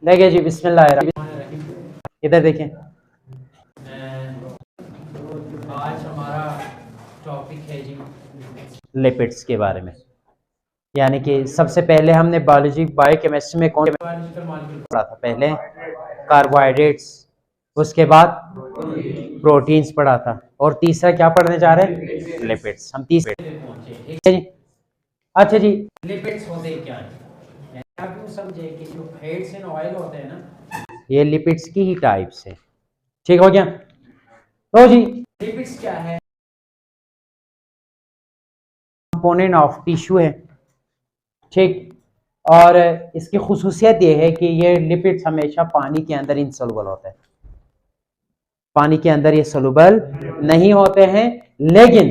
देखिए जी, बिस्मिल्लाह, इधर देखें। आज हमारा टॉपिक है जी लिपिड्स के बारे में। यानी कि सबसे पहले हमने बायोलॉजी बायोकेमिस्ट्री में कौन बायोलॉजिकल मॉलिक्यूल पढ़ा था? पहले कार्बोहाइड्रेट्स, उसके बाद प्रोटीन्स पढ़ा था, और तीसरा क्या पढ़ने जा रहे हैं? लिपिड्स। हम तीसरे पहुंचे, ठीक है जी। अच्छा जी, लिपिड्स होते क्या है? आप यूं समझे कि जो फैट्स एंड ऑयल होते हैं ना, ये लिपिड्स की ही टाइप्स है। ठीक हो गया? तो जी, लिपिड्स क्या है? कंपोनेंट ऑफ टिश्यू है, ठीक। और इसकी खुसूसियत ये है कि ये लिपिड्स हमेशा पानी के अंदर इनसॉल्युबल होते हैं। पानी के अंदर ये सोलुबल नहीं होते हैं, लेकिन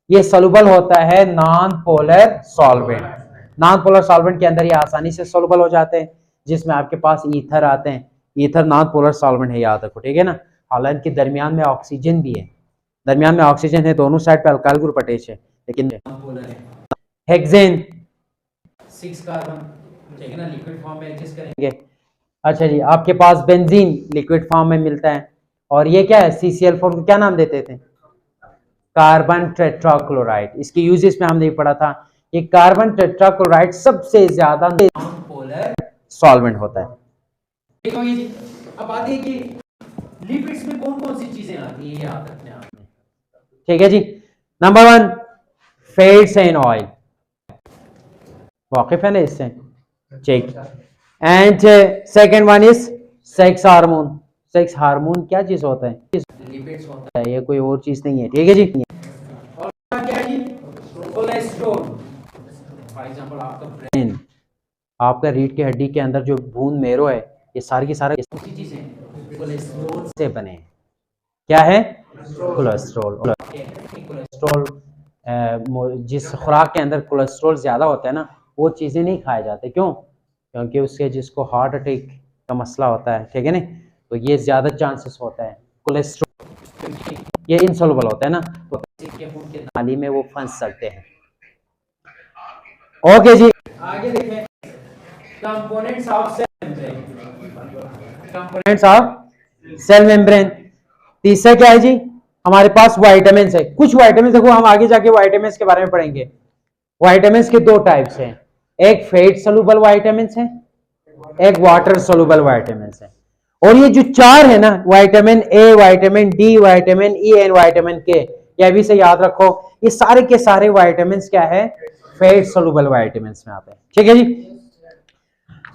ये सोलुबल होता है non polar solvent. Non polar solvent के अंदर ये आसानी से सोलुबल हो जाते हैं, जिसमें आपके पास ईथर आते हैं। ईथर नॉन पोलर सॉल्वेंट है, याद रखो, ठीक है ना। हालांकि दरमियान में ऑक्सीजन भी है, दरमियान में ऑक्सीजन है, दोनों साइड पे अल्काइल ग्रुप अटैच है, लेकिन हेक्सेन 6 कार्बन, ठीक है ना, लिक्विड फॉर्म में एग्जिस्ट करेंगे। अच्छा जी, आपके पास बेंजीन लिक्विड फॉर्म में मिलता है, और ये क्या है? CCl4 को क्या नाम देते थे? Carbon tetrachloride. इसके यूजेस में हमने पढ़ा था, ये कार्बन टेट्राक्लोराइड सबसे ज्यादा नॉन पोलर सॉल्वेंट होता है। ठीक हो जी। अब आते हैं कि लिपिड्स में कौन कौन सी चीजें आती है, याद रखना आपने। ठीक है जी। Number 1, fats and oil. वाकिफ है ना इससे? ठीक। And second one is sex hormone. Sex hormone क्या चीज होता है? लिपिड्स होता है, ये कोई और चीज नहीं है, ठीक है जी। और क्या है जी? कोलेस्ट्रॉल। फॉर एग्जांपल आपका ब्रेन, आपका रीढ़ की हड्डी के अंदर जो बून मेरो है, ये सारी की सारी चीजें कोलेस्ट्रॉल से बने हैं। क्या है? कोलेस्ट्रॉल। कोलेस्ट्रॉल, जिस खुराक के अंदर कोलेस्ट्रॉल ज्यादा होता है ना, वो चीजें नहीं खाए जाते। क्यों? क्योंकि उससे जिसको हार्ट अटैक का मसला होता है, ठीक है ना, तो ये ज्यादा चांसेस होता है। कोलेस्ट्रॉल ये इनसॉल्युबल होता है ना, तो खून के नाली में वो फंस सकते हैं। ओके जी, आगे देखें। Components of cell membrane. Components of cell membrane. तीसरा क्या है जी? हमारे पास वाइटामिन है। कुछ वाइटामिन देखो, हम आगे जाके वाइटामिन के बारे में पढ़ेंगे। वाइटामिन के दो टाइप्स हैं, एक फैट सोलुबल वाइटामिन है, एक वाटर सोलुबल वाइटामिन है। और ये जो चार है ना, vitamin A, vitamin D, vitamin E and vitamin के, ये भी से याद रखो, ये सारे के सारे विटामिन क्या है? फैट सोलुबल विटामिन में आते हैं, ठीक है जी।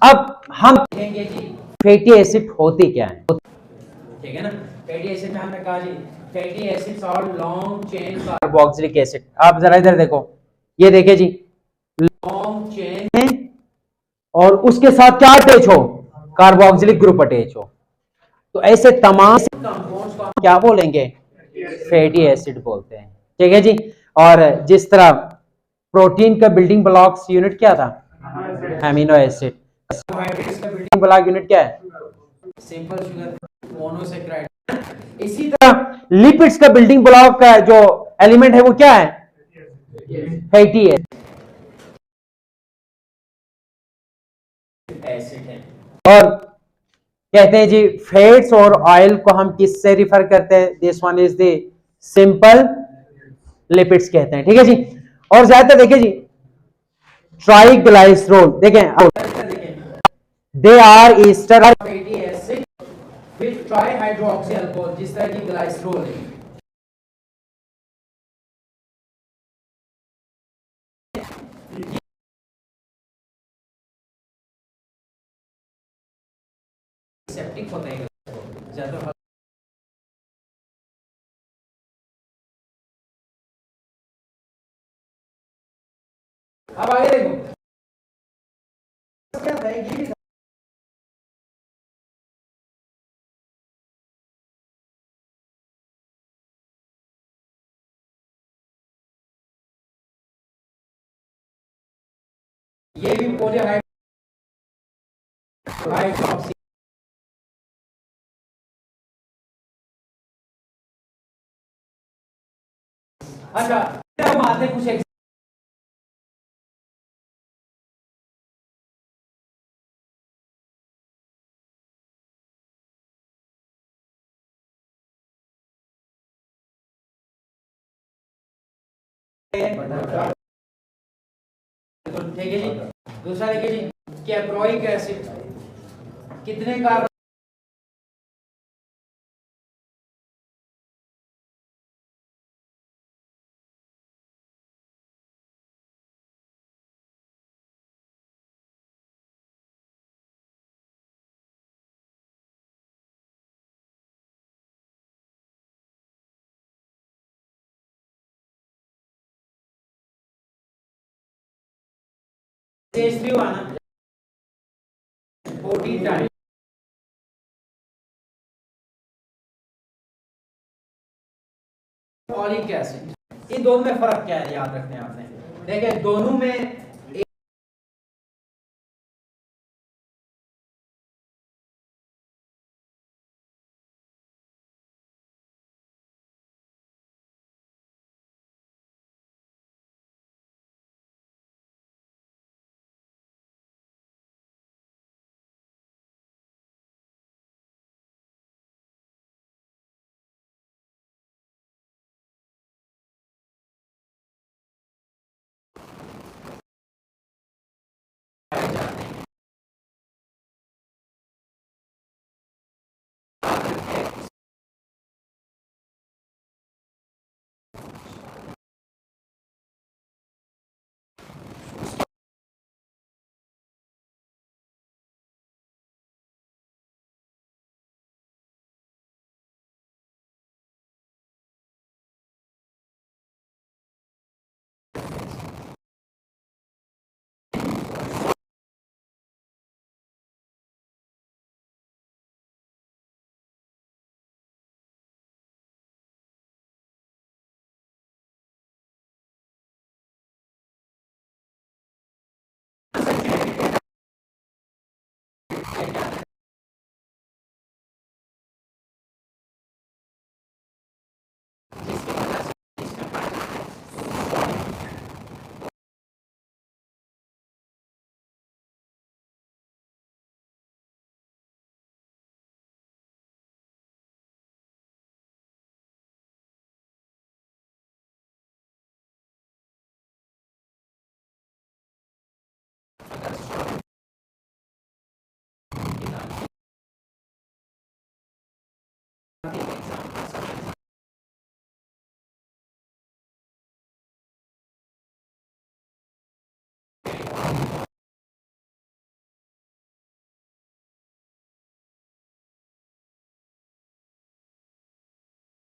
अब हम देखेंगे कि फैटी एसिड होते क्या है, ठीक है ना। फैटी एसिड में हमने कहा जी, फैटी एसिड्स और लॉन्ग चेन कार्बोक्सिलिक एसिड। आप जरा इधर देखो, ये देखिए जी, लॉन्ग चेन है, और उसके साथ क्या अटैच हो? कार्बोक्सिलिक ग्रुप अटैच हो। तो ऐसे तमाम कंपाउंड्स को क्या बोलेंगे? फैटी एसिड बोलते हैं, ठीक है जी। और जिस तरह प्रोटीन का बिल्डिंग ब्लॉक्स यूनिट क्या था? Amino acid. कार्बोहाइड्रेट्स का बिल्डिंग ब्लॉक यूनिट क्या है? Simple sugar, monosaccharide. इसी तरह लिपिड्स का बिल्डिंग ब्लॉक का जो एलिमेंट है वो क्या है? फैटी एसिड है। और कहते हैं जी, फैट्स और ऑयल को हम किससे रिफर करते हैं? This one is the simple lipids कहते हैं, ठीक है जी। और ज्यादातर देखिए जी, ट्राइग्लाइसरोल देखें, they are ester fatty acid with trihydroxy alcohol, जिस तरह की ग्लाइसरोल है। सेप्टिक होता है ज्यादा। अब आगे देखो, क्या था ये? ये भी पॉलीहाइड्रोक्सी। अच्छा, हम आते हैं कुछ ठीक है जी। दूसरा देखिए जी, कैप्रोइक एसिड कितने कार्बन H3 हुआ ना 14 टाइम। फॉलिक एसिड, इन दोनों में फर्क क्या है याद रखना है आपने। देखिए दोनों में